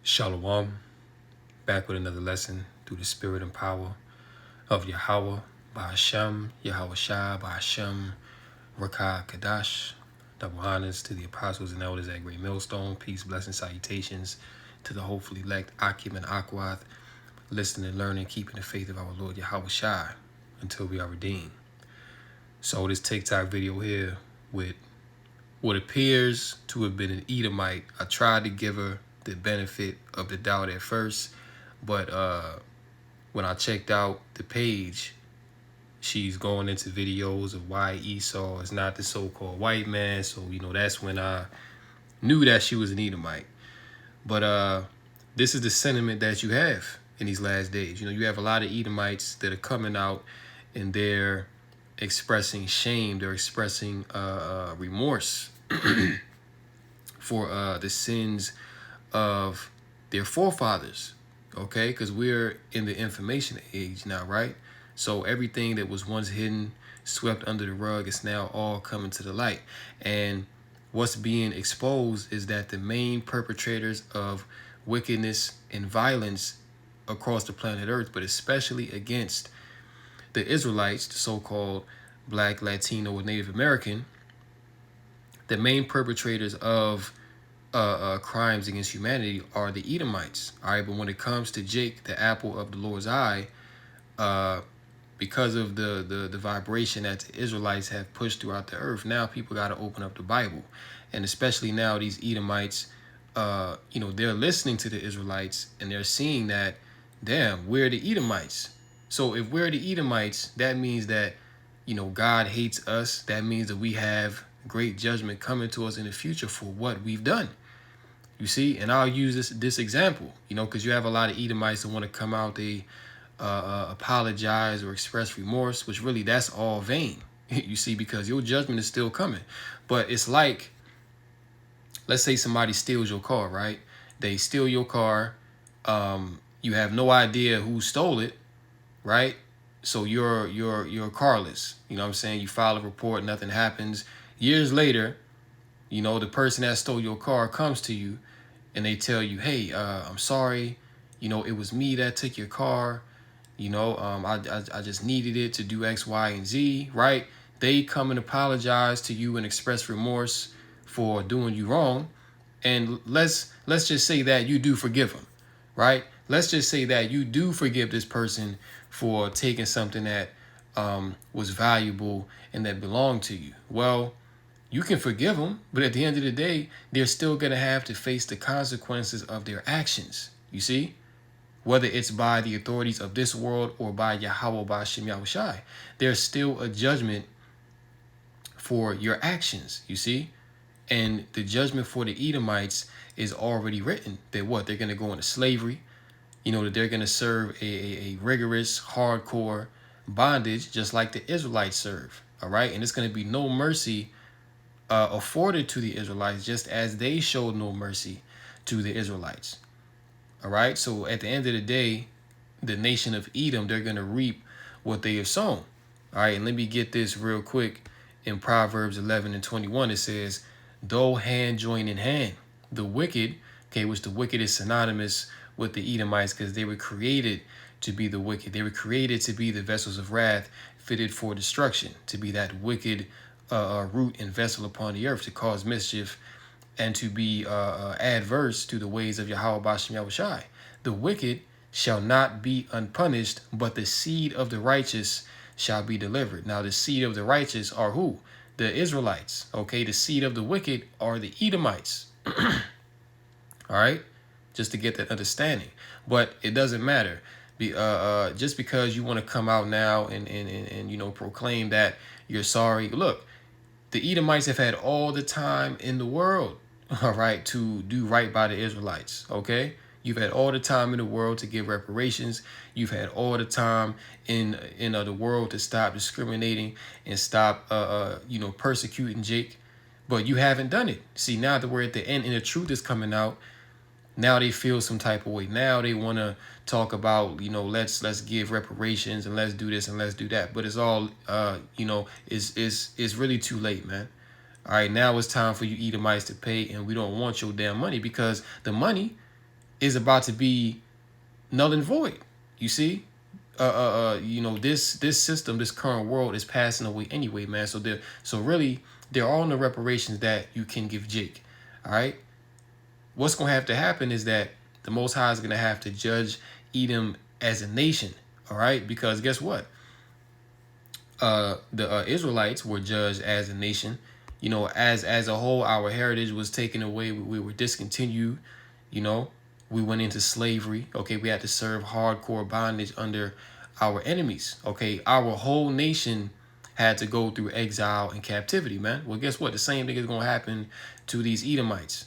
Shalom, back with another lesson through the spirit and power of Yahweh, by Hashem, Yahweh Shai, by Hashem, Rakah Kadash. Double honors to the apostles and elders at Great Millstone. Peace, blessings, salutations to the hopefully elect Akim and Akwath, listening and learning, keeping the faith of our Lord Yahweh Shai until we are redeemed. So this TikTok video here with what appears to have been an Edomite. I tried to give her the benefit of the doubt at first, but when I checked out the page, she's going into videos of why Esau is not the so-called white man. So, that's when I knew that she was an Edomite. But this is the sentiment that you have in these last days. You have a lot of Edomites that are coming out and they're expressing shame. They're expressing remorse for the sins of their forefathers, okay? Because we're in the information age now, right? So everything that was once hidden, swept under the rug, is now all coming to the light. And what's being exposed is that the main perpetrators of wickedness and violence across the planet Earth, but especially against the Israelites, the so-called Black, Latino, or Native American, the main perpetrators of crimes against humanity are the Edomites. All right, but when it comes to Jake, the apple of the Lord's eye, because of the vibration that the Israelites have pushed throughout the earth, now people got to open up the Bible, and especially now these Edomites, they're listening to the Israelites and they're seeing that, damn, we're the Edomites. So if we're the Edomites, that means that God hates us. That means that we have great judgment coming to us in the future for what we've done. You see, and I'll use this example, because you have a lot of Edomites that want to come out, they apologize or express remorse, which really that's all vain. You see, because your judgment is still coming. But it's like, let's say somebody steals your car, right? They steal your car. You have no idea who stole it, right? So you're carless. You know what I'm saying? You file a report, nothing happens. Years later, the person that stole your car comes to you and they tell you, hey, I'm sorry. It was me that took your car. I just needed it to do X, Y, and Z, right? They come and apologize to you and express remorse for doing you wrong. And let's just say that you do forgive them, right? Let's just say that you do forgive this person for taking something that was valuable and that belonged to you. Well, you can forgive them, but at the end of the day, they're still going to have to face the consequences of their actions. You see? Whether it's by the authorities of this world or by Yahweh, by Hashem Yahweh Shai, there's still a judgment for your actions, you see? And the judgment for the Edomites is already written. That what? They're going to go into slavery, that they're going to serve a rigorous, hardcore bondage, just like the Israelites serve, all right? And it's going to be no mercy afforded to the Israelites, just as they showed no mercy to the Israelites. All right. So at the end of the day, the nation of Edom, they're going to reap what they have sown. All right. And let me get this real quick. In Proverbs 11:21, it says, though hand join in hand, the wicked, okay, which the wicked is synonymous with the Edomites because they were created to be the wicked. They were created to be the vessels of wrath fitted for destruction, to be that wicked root and vessel upon the earth to cause mischief and to be adverse to the ways of Yahweh Bashem Yahweh Shai. The wicked shall not be unpunished, but the seed of the righteous shall be delivered. Now, the seed of the righteous are who? The Israelites. Okay, the seed of the wicked are the Edomites. All right, just to get that understanding. But it doesn't matter. Just because you want to come out now and proclaim that you're sorry. Look, the Edomites have had all the time in the world, all right, to do right by the Israelites, okay? You've had all the time in the world to give reparations. You've had all the time in the world to stop discriminating and stop, persecuting Jake. But you haven't done it. See, now that we're at the end and the truth is coming out, now they feel some type of way. Now they want to talk about, let's give reparations and let's do this and let's do that. But it's all, it's really too late, man. All right, now it's time for you Edomites to pay, and we don't want your damn money because the money is about to be null and void. You see, this system, this current world is passing away anyway, man. So really, there are no reparations that you can give Jake. All right, what's gonna have to happen is that the Most High is gonna have to judge Edom as a nation. All right, because guess what? The Israelites were judged as a nation. As a whole, our heritage was taken away. We were discontinued. You know, we went into slavery. Okay, we had to serve hardcore bondage under our enemies. Okay, our whole nation had to go through exile and captivity, man. Well, guess what? The same thing is gonna happen to these Edomites.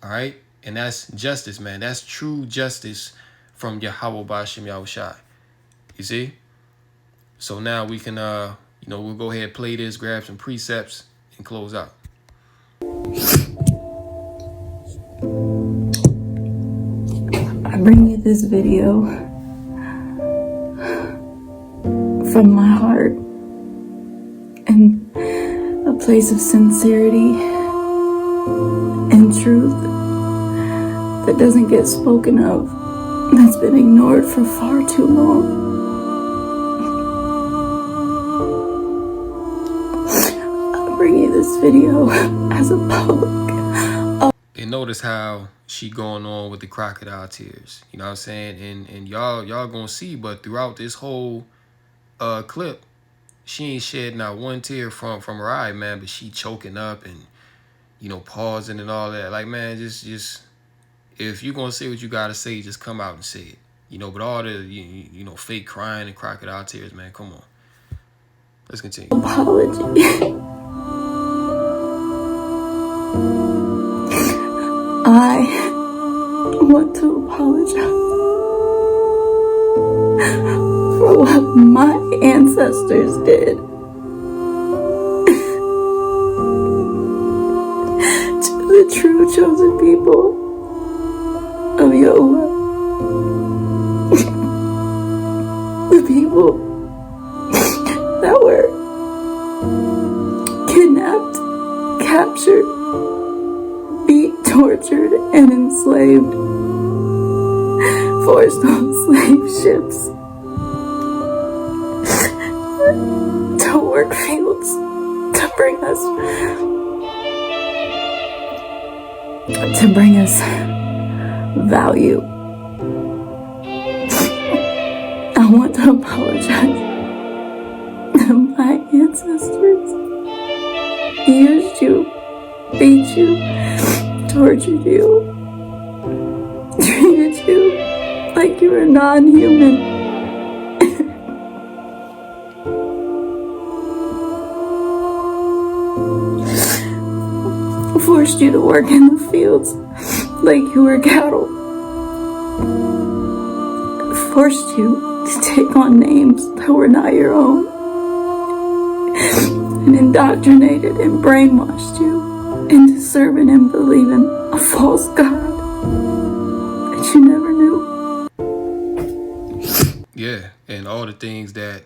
All right, and that's justice, man. That's true justice from Yahweh Bashem Yahushai. You see? So now we can, we'll go ahead and play this, grab some precepts, and close out. I bring you this video from my heart and a place of sincerity and truth that doesn't get spoken of, that's been ignored for far too long. Bring you this video as a public. And notice how she going on with the crocodile tears. You know what I'm saying? And y'all gonna see, but throughout this whole clip, she ain't shed not one tear from her eye, man, but she choking up and pausing and all that. Like, man, just if you're gonna say what you gotta say, just come out and say it. But all the fake crying and crocodile tears, man, come on. Let's continue. Apology. I want to apologize for what my ancestors did to the true chosen people of Yahweh. The people that were kidnapped, captured, beat, tortured, and enslaved, forced on slave ships to work fields to bring us value. I want to apologize to my ancestors. Used you, beat you, tortured you, treated you like you were non-human. Forced you to work in the fields like you were cattle. Forced you to take on names that were not your own. And indoctrinated and brainwashed you into serving and believing a false God that you never knew. Yeah, and all the things that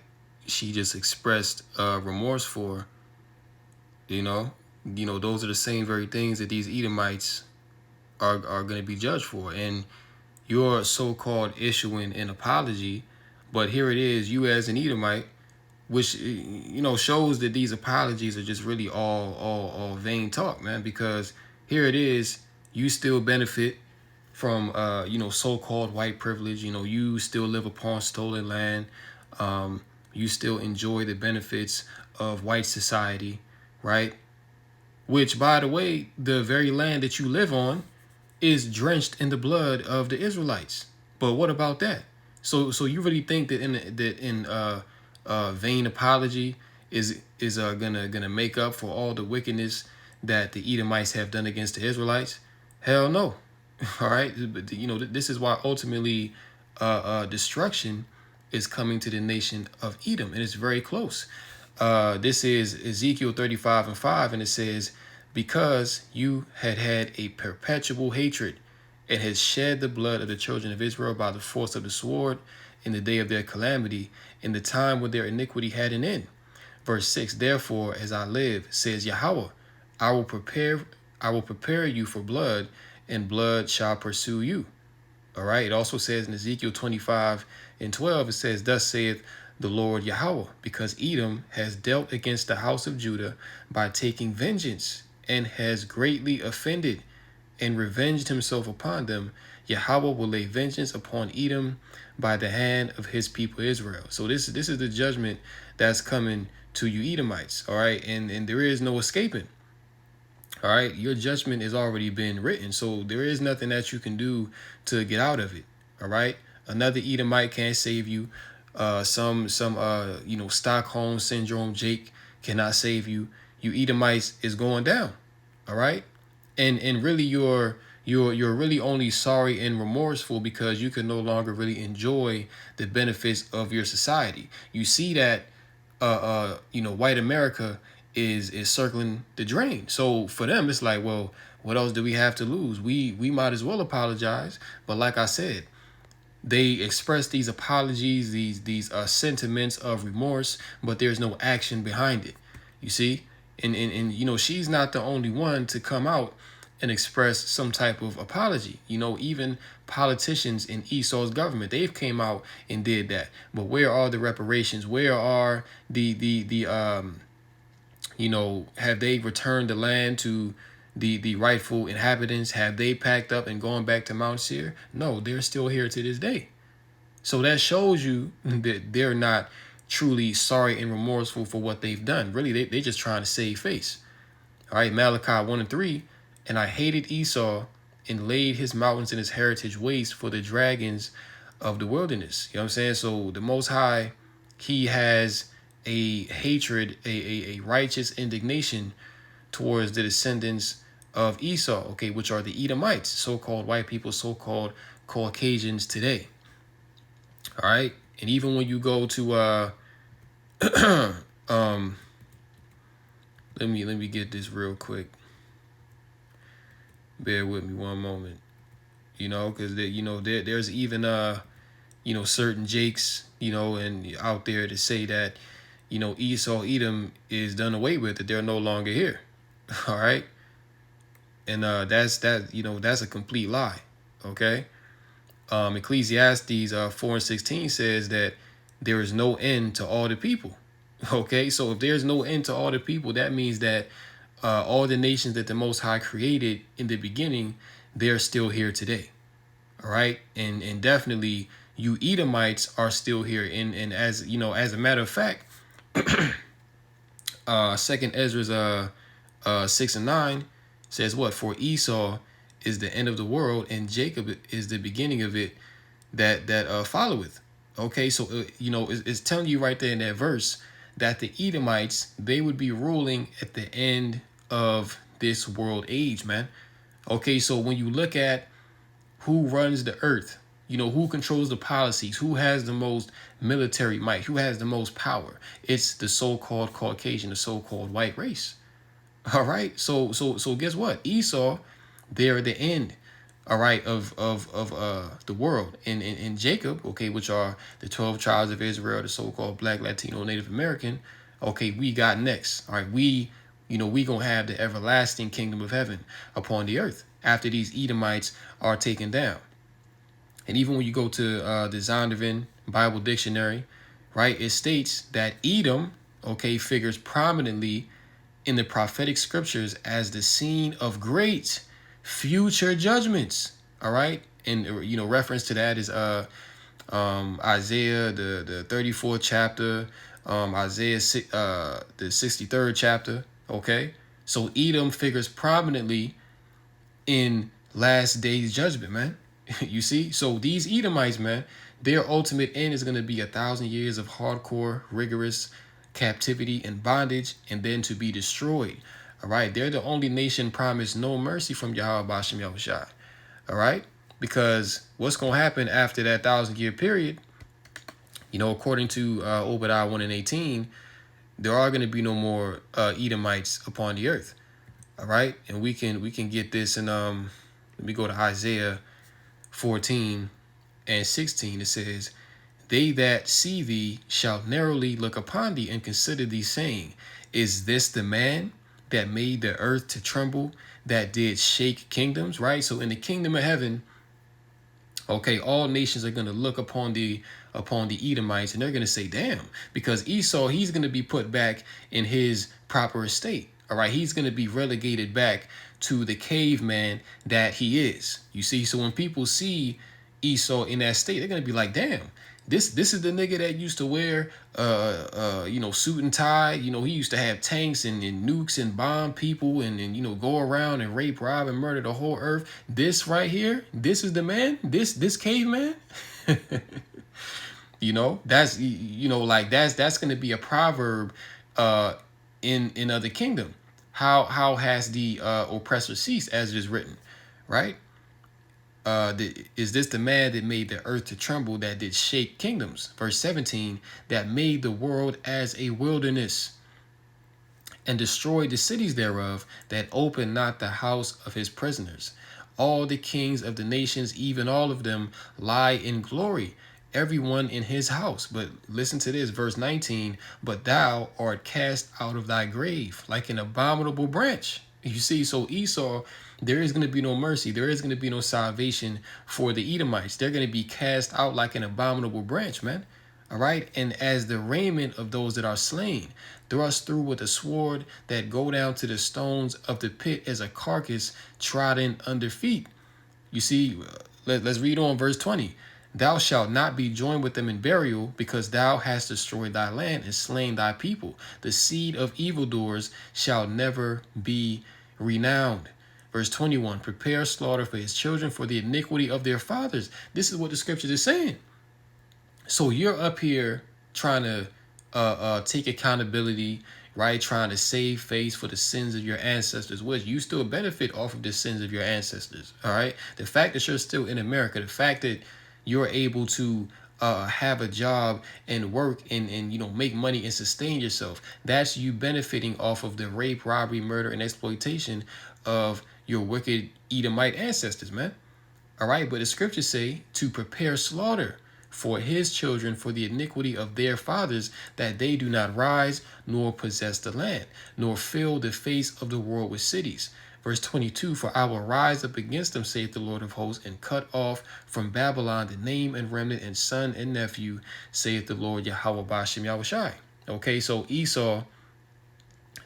she just expressed remorse for, those are the same very things that these Edomites are going to be judged for. And you're so-called issuing an apology, but here it is, you as an Edomite, which shows that these apologies are just really all vain talk, man. Because here it is, you still benefit from so-called white privilege. You still live upon stolen land. You still enjoy the benefits of white society, right? Which, by the way, the very land that you live on is drenched in the blood of the Israelites. But what about that? So you really think that in vain apology is gonna make up for all the wickedness that the Edomites have done against the Israelites? Hell no. All right, but this is why ultimately destruction is coming to the nation of Edom, and it's very close. This is Ezekiel 35:5, and it says, because you had a perpetual hatred and had shed the blood of the children of Israel by the force of the sword in the day of their calamity, in the time when their iniquity had an end. Verse 6, therefore, as I live, says Yahweh, I will prepare you for blood, and blood shall pursue you. All right. It also says in Ezekiel 25:12, it says, "Thus saith the Lord Yahweh, because Edom has dealt against the house of Judah by taking vengeance, and has greatly offended, and revenged himself upon them. Yahweh will lay vengeance upon Edom by the hand of his people Israel." So this is the judgment that's coming to you Edomites. All right. And there is no escaping. All right, your judgment has already been written, so there is nothing that you can do to get out of it. All right, another Edomite can't save you. Some Stockholm syndrome Jake cannot save you. You Edomites is going down. All right, and really you're really only sorry and remorseful because you can no longer really enjoy the benefits of your society. You see that white America is circling the drain. So for them, it's like, well, what else do we have to lose? We might as well apologize. But like I said, they express these apologies, these sentiments of remorse, but there's no action behind it. You see, and she's not the only one to come out and express some type of apology. Even politicians in Esau's government, they've came out and did that. But where are the reparations? Where are the have they returned the land to the rightful inhabitants? Have they packed up and gone back to Mount Seir? No, they're still here to this day. So that shows you that they're not truly sorry and remorseful for what they've done. Really, they're just trying to save face. All right, Malachi 1:3. "And I hated Esau and laid his mountains and his heritage waste for the dragons of the wilderness." You know what I'm saying? So the Most High, he has a hatred, a righteous indignation towards the descendants of Esau, okay, which are the Edomites, so-called white people, so-called Caucasians today. All right. And even when you go to let me get this real quick. Bear with me one moment. Because there's even certain Jakes, and out there to say that, Esau, Edom is done away with, that they're no longer here. All right. And that's a complete lie. Okay. Ecclesiastes 4:16 says that there is no end to all the people. Okay, so if there's no end to all the people, that means that all the nations that the Most High created in the beginning, they're still here today. All right, and definitely you Edomites are still here. And as as a matter of fact, Second Ezra's 6:9 says what? "For Esau is the end of the world, and Jacob is the beginning of it that followeth." Okay, so it's telling you right there in that verse that the Edomites, they would be ruling at the end of this world age, man. Okay, so when you look at who runs the earth, who controls the policies, who has the most military might, who has the most power, it's the so-called Caucasian, the so-called white race. All right, so guess what? Esau, they're at the end, all right, of the world. And Jacob, okay, which are the 12 tribes of Israel, the so-called Black, Latino, Native American, okay, we got next. All right, we gonna have the everlasting kingdom of heaven upon the earth after these Edomites are taken down. And even when you go to the Zondervan Bible Dictionary, right, it states that Edom, okay, figures prominently in the prophetic scriptures as the scene of great future judgments. All right, and reference to that is Isaiah the 34th chapter, Isaiah the 63rd chapter. Okay, so Edom figures prominently in last days judgment, man. You see, so these Edomites, man, their ultimate end is going to be 1,000 years of hardcore, rigorous captivity and bondage, and then to be destroyed. All right, they're the only nation promised no mercy from Yahweh Bashem Yahushai. All right, because what's going to happen after that 1,000-year period? According to Obadiah 1:18, there are going to be no more Edomites upon the earth. All right, and we can get this in let me go to Isaiah 14:16. It says, "They that see thee shall narrowly look upon thee and consider thee, saying, Is this the man that made the earth to tremble, that did shake kingdoms?" Right? So in the kingdom of heaven, Okay, all nations are going to look upon the Edomites, and they're going to say, "Damn," because Esau, he's going to be put back in his proper estate. All right, he's going to be relegated back to the caveman that he is. You see, so when people see Esau in that state, they're going to be like, "Damn, this is the nigga that used to wear suit and tie. He used to have tanks and nukes and bomb people and go around and rape, rob, and murder the whole earth. This right here, this is the man. This caveman." That's gonna be a proverb in other kingdom. How has the oppressor ceased, as it is written, right? Is this the man that made the earth to tremble, that did shake kingdoms? Verse 17, that made the world as a wilderness and destroyed the cities thereof, that opened not the house of his prisoners. All the kings of the nations, even all of them, lie in glory, everyone in his house. But listen to this, verse 19, but thou art cast out of thy grave like an abominable branch. You see, so Esau, there is going to be no mercy. There is going to be no salvation for the Edomites. They're going to be cast out like an abominable branch, man. All right. And as the raiment of those that are slain, thrust through with a sword, that go down to the stones of the pit as a carcass trodden under feet. You see, let's read on verse 20. Thou shalt not be joined with them in burial, because thou hast destroyed thy land and slain thy people. The seed of evildoers shall never be renowned. Verse 21, prepare slaughter for his children for the iniquity of their fathers. This is what the scriptures is saying. So you're up here trying to take accountability, right? Trying to save face for the sins of your ancestors, which you still benefit off of the sins of your ancestors. All right. The fact that you're still in America, the fact that you're able to have a job and work and make money and sustain yourself, that's you benefiting off of the rape, robbery, murder, and exploitation of your wicked Edomite ancestors, man. All right. But the scriptures say to prepare slaughter for his children for the iniquity of their fathers, that they do not rise nor possess the land, nor fill the face of the world with cities. Verse 22, for I will rise up against them, saith the Lord of hosts, and cut off from Babylon the name and remnant and son and nephew, saith the Lord Yahweh Bashem Yahushai. Okay, so Esau,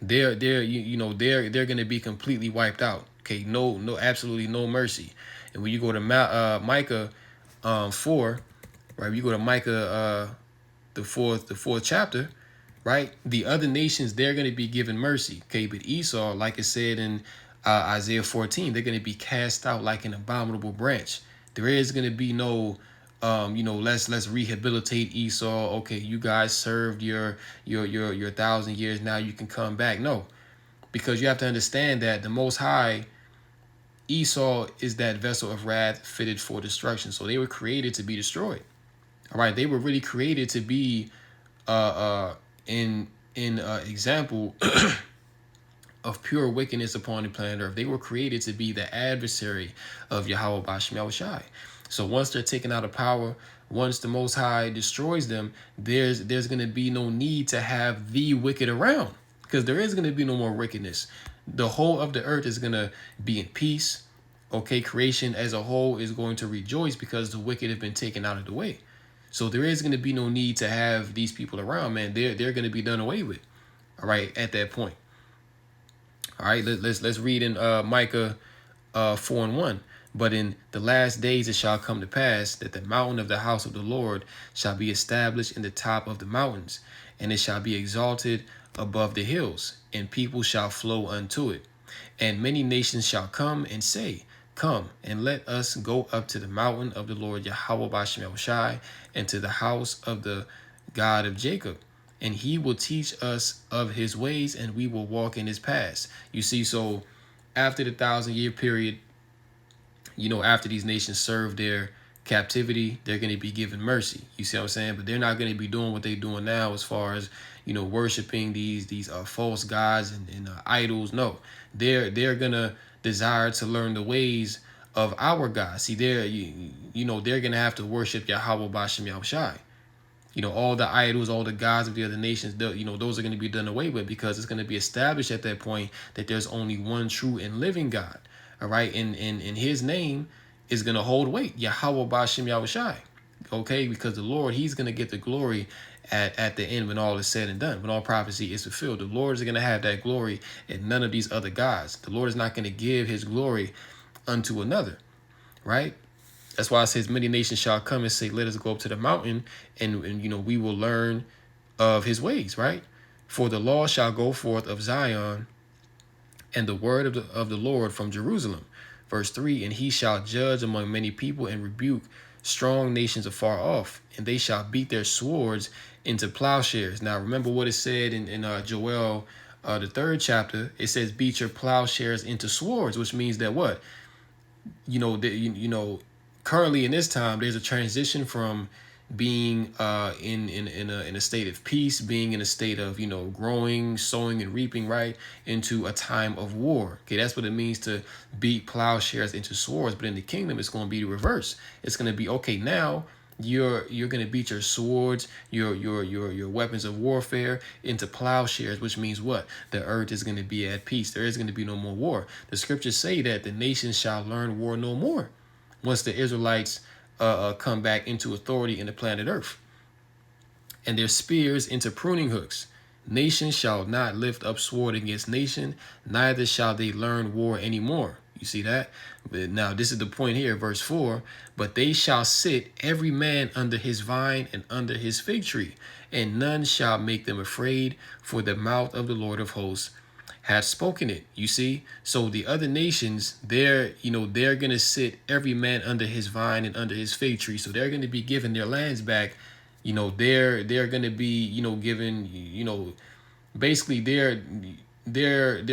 they're going to be completely wiped out. Okay, no, absolutely no mercy. And when you go to Micah 4, right? You go to Micah, the fourth chapter, right? The other nations, they're going to be given mercy, okay? But Esau, like it said in Isaiah 14, they're going to be cast out like an abominable branch. There is going to be no, let's rehabilitate Esau. Okay, you guys served your 1,000 years. Now you can come back. No, because you have to understand that the Most High, Esau is that vessel of wrath fitted for destruction. So they were created to be destroyed. All right, they were really created to be in example of pure wickedness upon the planet Earth. They were created to be the adversary of Yahweh Bashem Yahushai. So once they're taken out of power, once the Most High destroys them, there's going to be no need to have the wicked around, because there is going to be no more wickedness. The whole of the earth is going to be in peace. Okay, creation as a whole is going to rejoice because the wicked have been taken out of the way. So there is going to be no need to have these people around, man. They're going to be done away with. All right, at that point. All right, let's read in Micah 4:1. But in the last days it shall come to pass that the mountain of the house of the Lord shall be established in the top of the mountains, and it shall be exalted above the hills, and people shall flow unto it. And many nations shall come and say, come, and let us go up to the mountain of the Lord Yahweh Bashem Yahushai, and to the house of the God of Jacob. And he will teach us of his ways, and we will walk in his paths. You see, so after the 1,000-year period, after these nations serve their captivity, they're going to be given mercy. You see what I'm saying? But they're not going to be doing what they're doing now as far as, worshiping these false gods and idols. No, they're going to desire to learn the ways of our God. See, they're going to have to worship Yahweh Bashem Yahushai. All the idols, all the gods of the other nations, those are going to be done away with, because it's going to be established at that point that there's only one true and living God. All right. In his name, is going to hold weight. Yahweh Bashim Yahushai. Okay, because the Lord, he's going to get the glory at the end when all is said and done, when all prophecy is fulfilled. The Lord is going to have that glory and none of these other gods. The Lord is not going to give his glory unto another, right? That's why it says many nations shall come and say, let us go up to the mountain and we will learn of his ways, right? For the law shall go forth of Zion and the word of the Lord from Jerusalem. Verse 3, and he shall judge among many people and rebuke strong nations afar off, and they shall beat their swords into plowshares. Now, remember what it said in Joel, the 3rd chapter. It says, beat your plowshares into swords, which means that what? Currently in this time, there's a transition from being in a state of peace, being in a state of growing, sowing, and reaping, right, into a time of war. Okay, that's what it means to beat plowshares into swords. But in the kingdom, it's going to be the reverse. It's going to be, okay, now you're going to beat your swords, your weapons of warfare into plowshares, which means what? The earth is going to be at peace. There is going to be no more war. The scriptures say that the nations shall learn war no more once the Israelites come back into authority in the planet Earth, and their spears into pruning hooks. Nation shall not lift up sword against nation, neither shall they learn war anymore. You see that? But now this is the point here, verse 4. But they shall sit every man under his vine and under his fig tree, and none shall make them afraid, for the mouth of the Lord of hosts had spoken it. You see, so the other nations, they're gonna sit every man under his vine and under his fig tree. So they're gonna be given their lands back. They're gonna be given basically they're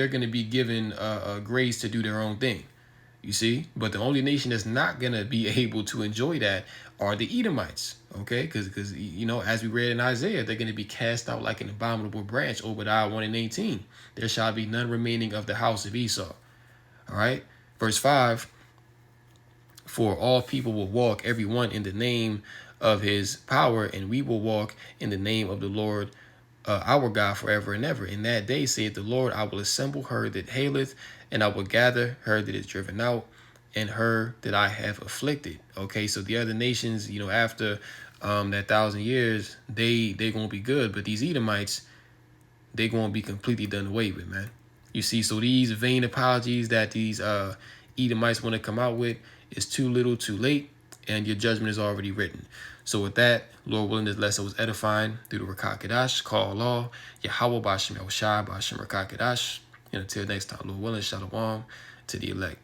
gonna be given grace to do their own thing. You see, but the only nation that's not gonna be able to enjoy that are the Edomites. Okay, because as we read in Isaiah, they're gonna be cast out like an abominable branch. Obadiah 1:18. There shall be none remaining of the house of Esau. All right, verse 5. For all people will walk, every one in the name of his power, and we will walk in the name of the Lord our God forever and ever. In that day, saith the Lord, I will assemble her that haileth, and I will gather her that is driven out, and her that I have afflicted. Okay, so the other nations, after that 1,000 years, they gonna be good, but these Edomites, they gonna be completely done away with, man. You see, so these vain apologies that these Edomites want to come out with is too little, too late, and your judgment is already written. So with that, Lord willing, this lesson was edifying through the Rakah Kadash, call law, Yahweh Bashim Yahushai, Bashim Rakah Kadash. And until next time, Lord willing, Shalom to the elect.